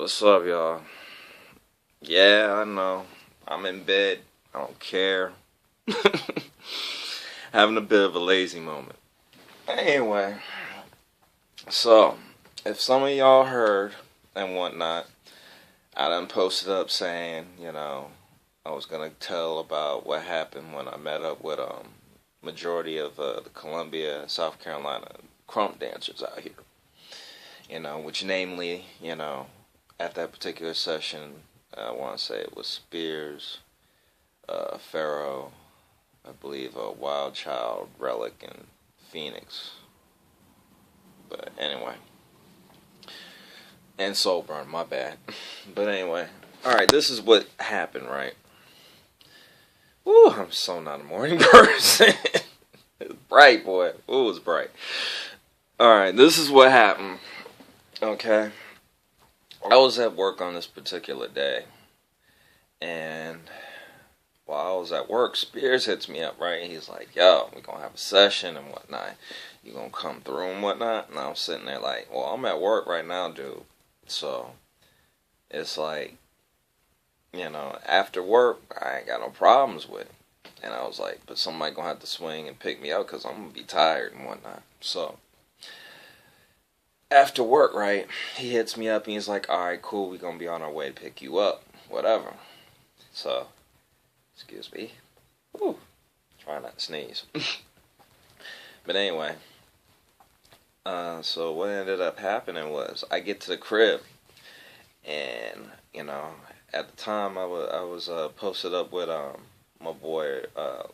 What's up, y'all? Yeah, I know. I'm in bed. I don't care. Having a bit of a lazy moment. Anyway, so if some of y'all heard and whatnot, I done posted up saying, I was gonna tell about what happened when I met up with majority of the Columbia, South Carolina crump dancers out here. Which namely, at that particular session, I want to say it was Spears, Pharaoh, I believe Wild Child, Relic, and Phoenix. But anyway, and Soulburn, my bad. But anyway, alright, this is what happened, right? Woo, I'm so not a morning person. It's bright, boy. Ooh, it's bright. Alright, this is what happened. Okay. I was at work on this particular day, and while I was at work, Spears hits me up, right? He's like, yo, we're going to have a session and whatnot. You going to come through and whatnot? And I'm sitting there like, well, I'm at work right now, dude. So, it's like, after work, I ain't got no problems with it. And I was like, but somebody going to have to swing and pick me up because I'm going to be tired and whatnot. So, after work, right, he hits me up and he's like, alright, cool, we're going to be on our way to pick you up, whatever. So, excuse me. Whew, try not to sneeze. But anyway, so what ended up happening was I get to the crib and, at the time I was posted up with my boy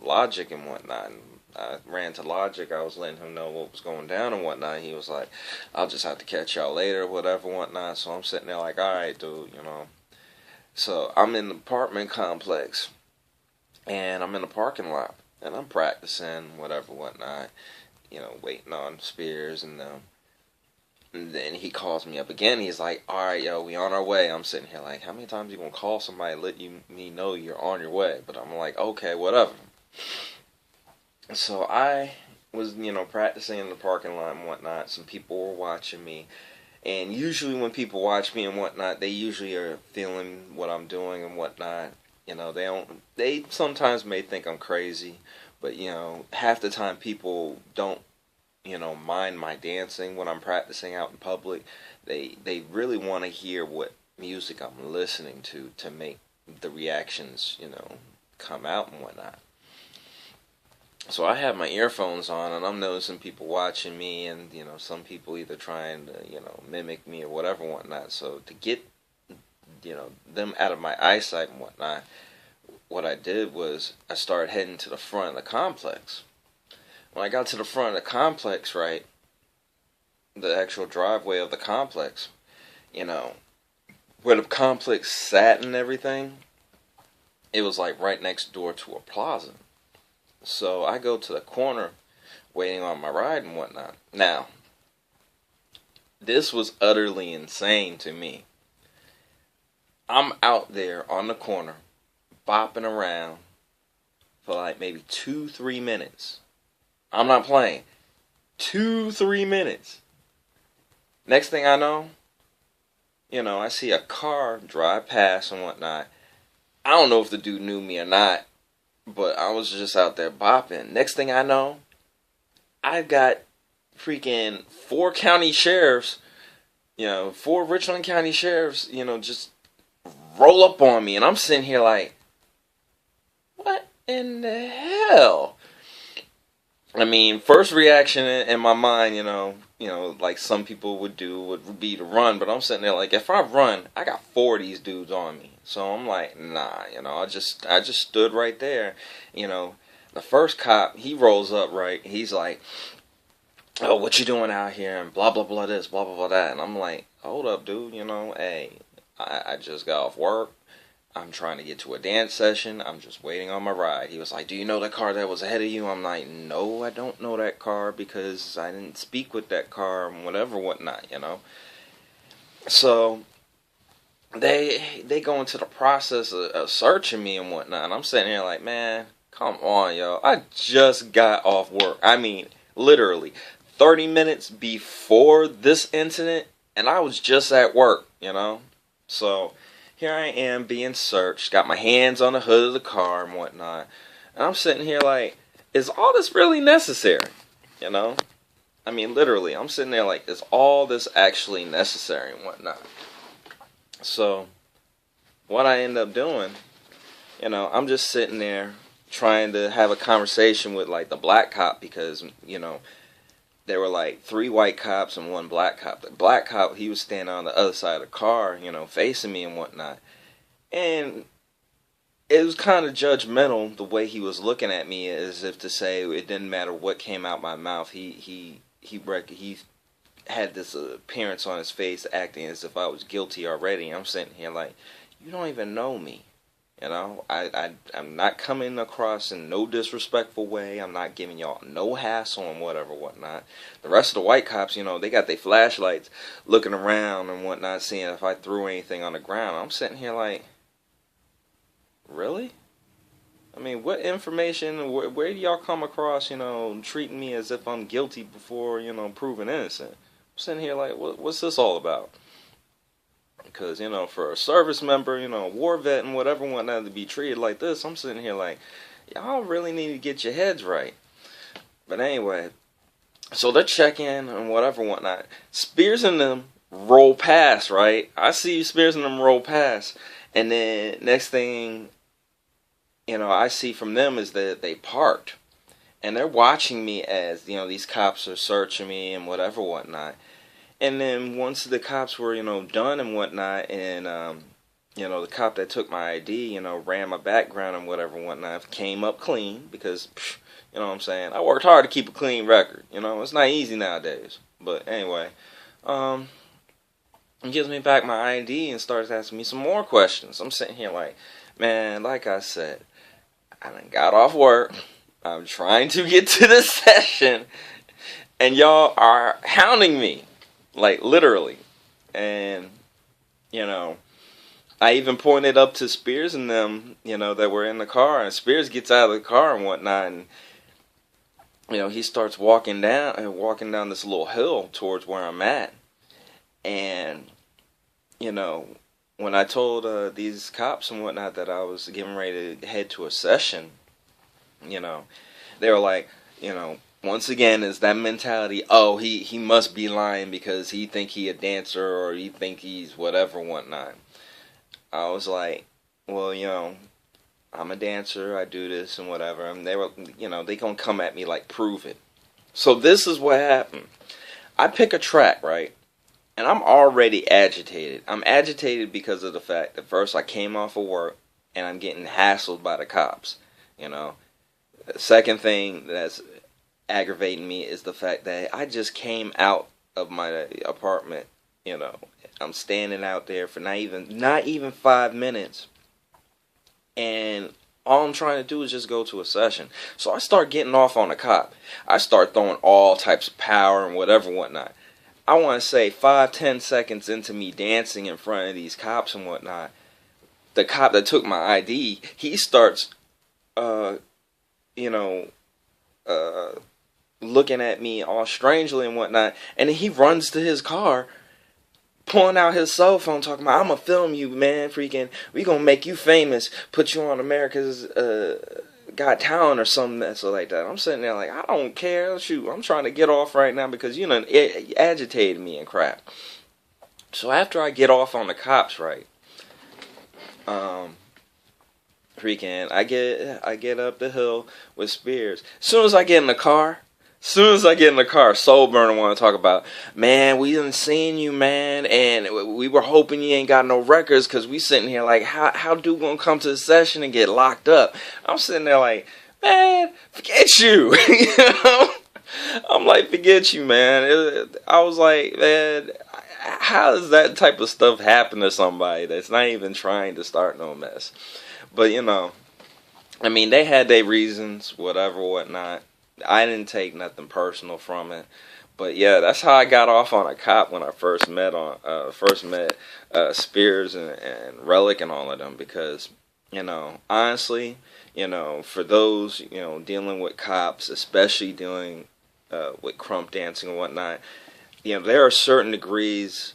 Logic and whatnot, and I ran to Logic. I was letting him know what was going down and whatnot. He was like, I'll just have to catch y'all later, whatever, whatnot. So I'm sitting there like, alright, dude, So I'm in the apartment complex, and I'm in the parking lot, and I'm practicing, whatever, whatnot, waiting on Spears and them. And then he calls me up again. He's like, alright, yo, we on our way. I'm sitting here like, how many times you gonna call somebody and let me know you're on your way? But I'm like, okay, whatever. So I was, practicing in the parking lot and whatnot. Some people were watching me. And usually when people watch me and whatnot, they usually are feeling what I'm doing and whatnot. They sometimes may think I'm crazy. But, half the time people don't, mind my dancing when I'm practicing out in public. They really want to hear what music I'm listening to make the reactions, come out and whatnot. So I have my earphones on, and I'm noticing people watching me, and, some people either trying to, mimic me or whatever and whatnot. So to get, them out of my eyesight and whatnot, what I did was I started heading to the front of the complex. When I got to the front of the complex, right, the actual driveway of the complex, where the complex sat and everything, it was like right next door to a plaza. So I go to the corner waiting on my ride and whatnot. Now, this was utterly insane to me. I'm out there on the corner bopping around for like maybe 2-3 minutes. I'm not playing. 2-3 minutes. Next thing I know, I see a car drive past and whatnot. I don't know if the dude knew me or not, but I was just out there bopping. Next thing I know, I've got freaking 4 county sheriffs, 4 Richland County sheriffs, just roll up on me. And I'm sitting here like, what in the hell? I mean, first reaction in my mind, like some people would do, would be to run. But I'm sitting there like, if I run, I got 4 of these dudes on me. So I'm like, nah, I just stood right there. The first cop, he rolls up, right? He's like, oh, what you doing out here? And blah, blah, blah this, blah, blah, blah that. And I'm like, hold up, dude, hey, I just got off work. I'm trying to get to a dance session. I'm just waiting on my ride. He was like, do you know the car that was ahead of you? I'm like, no, I don't know that car because I didn't speak with that car and whatever, whatnot, So they go into the process of searching me and whatnot. And I'm sitting here like, man, come on, yo. I just got off work. I mean, literally 30 minutes before this incident, and I was just at work, So here I am being searched, got my hands on the hood of the car and whatnot, and I'm sitting here like, is all this really necessary? You know? I mean, literally, I'm sitting there like, is all this actually necessary and whatnot? So, what I end up doing, I'm just sitting there trying to have a conversation with like the black cop because, there were like 3 white cops and 1 black cop. The black cop, he was standing on the other side of the car, facing me and whatnot. And it was kind of judgmental the way he was looking at me, as if to say it didn't matter what came out my mouth. He had this appearance on his face acting as if I was guilty already. I'm sitting here like, you don't even know me. I'm not coming across in no disrespectful way. I'm not giving y'all no hassle and whatnot. The rest of the white cops, they got their flashlights looking around and whatnot, seeing if I threw anything on the ground. I'm sitting here like, really? I mean, what information, where do y'all come across, treating me as if I'm guilty before, proven innocent? I'm sitting here like, what's this all about? Because, for a service member, war vet and whatnot to be treated like this, I'm sitting here like, y'all really need to get your heads right. But anyway, so they're checking and whatnot. Spears and them roll past, right? I see Spears and them roll past. And then next thing, I see from them is that they parked. And they're watching me as, these cops are searching me and whatnot. And then once the cops were, done and whatnot, and, the cop that took my ID, ran my background and whatnot, came up clean because, you know what I'm saying, I worked hard to keep a clean record. It's not easy nowadays. But anyway, he gives me back my ID and starts asking me some more questions. I'm sitting here like, man, like I said, I done got off work. I'm trying to get to the session, and y'all are hounding me. Like, literally. And, I even pointed up to Spears and them, that were in the car. And Spears gets out of the car and whatnot. And, he starts walking down this little hill towards where I'm at. And, when I told these cops and whatnot that I was getting ready to head to a session, they were like, once again, is that mentality, oh, he must be lying because he think he a dancer or he think he's whatever, whatnot. I was like, well, I'm a dancer, I do this and whatever. And they were, they gonna come at me like, prove it. So this is what happened. I pick a track, right? And I'm already agitated. I'm agitated because of the fact that first I came off of work and I'm getting hassled by the cops, The second thing that's aggravating me is the fact that I just came out of my apartment, I'm standing out there for not even 5 minutes, and all I'm trying to do is just go to a session. So I start getting off on the cop. I start throwing all types of power and whatnot. I want to say 5-10 seconds into me dancing in front of these cops and whatnot, the cop that took my ID, he starts looking at me all strangely and whatnot, and then he runs to his car, pulling out his cell phone, talking about, I'm gonna film you, man, freaking, we gonna make you famous, put you on America's Got Talent or something that's like that. I'm sitting there like, I don't care, shoot, I'm trying to get off right now because, it agitated me and crap. So after I get off on the cops, right, freaking, I get up the hill with Spears. As soon as I get in the car, Soul Burner want to talk about, man, we done seen you, man, and we were hoping you ain't got no records because we sitting here like, how dude gonna come to the session and get locked up? I'm sitting there like, man, forget you. I'm like, forget you, man. I was like, man, how does that type of stuff happen to somebody that's not even trying to start no mess? But, I mean, they had their reasons, whatever, whatnot. I didn't take nothing personal from it, but yeah, that's how I got off on a cop when I first met Spears and Relic and all of them. Because honestly, for those dealing with cops, especially dealing with crump dancing and whatnot, there are certain degrees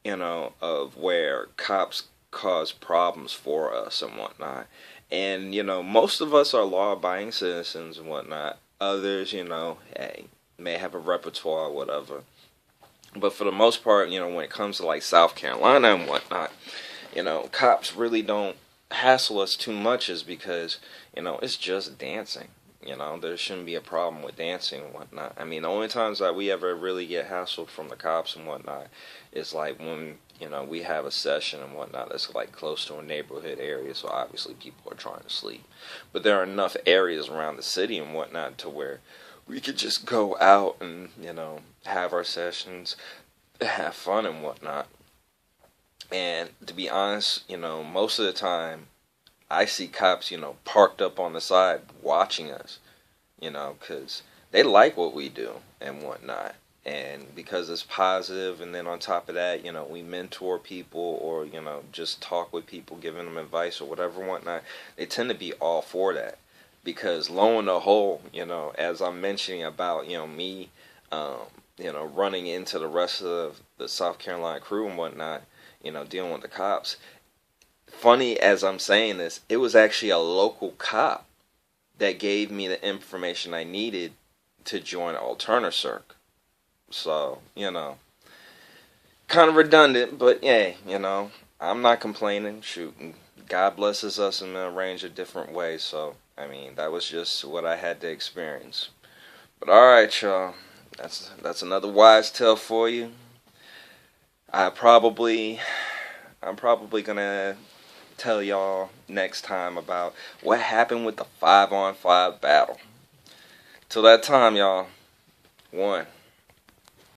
of where cops cause problems for us and whatnot. And, most of us are law abiding citizens and whatnot. Others, hey, may have a repertoire or whatever. But for the most part, when it comes to like South Carolina and whatnot, cops really don't hassle us too much is because, it's just dancing. There shouldn't be a problem with dancing and whatnot. I mean, the only times that we ever really get hassled from the cops and whatnot is like when, we have a session and whatnot that's like close to a neighborhood area, so obviously people are trying to sleep. But there are enough areas around the city and whatnot to where we could just go out and, have our sessions, have fun and whatnot. And to be honest, most of the time I see cops, parked up on the side watching us, because they like what we do and whatnot. And because it's positive, and then on top of that, we mentor people or, just talk with people, giving them advice or whatever and whatnot, they tend to be all for that. Because lo and behold, as I'm mentioning about, me, running into the rest of the South Carolina crew and whatnot, dealing with the cops. Funny as I'm saying this, it was actually a local cop that gave me the information I needed to join Alterna Circ. So, kind of redundant, but yeah, I'm not complaining. Shoot, God blesses us in a range of different ways. So, I mean, that was just what I had to experience. But all right, y'all, that's another wise tale for you. I'm probably gonna tell y'all next time about what happened with the 5-on-5 battle. Till that time, y'all, one.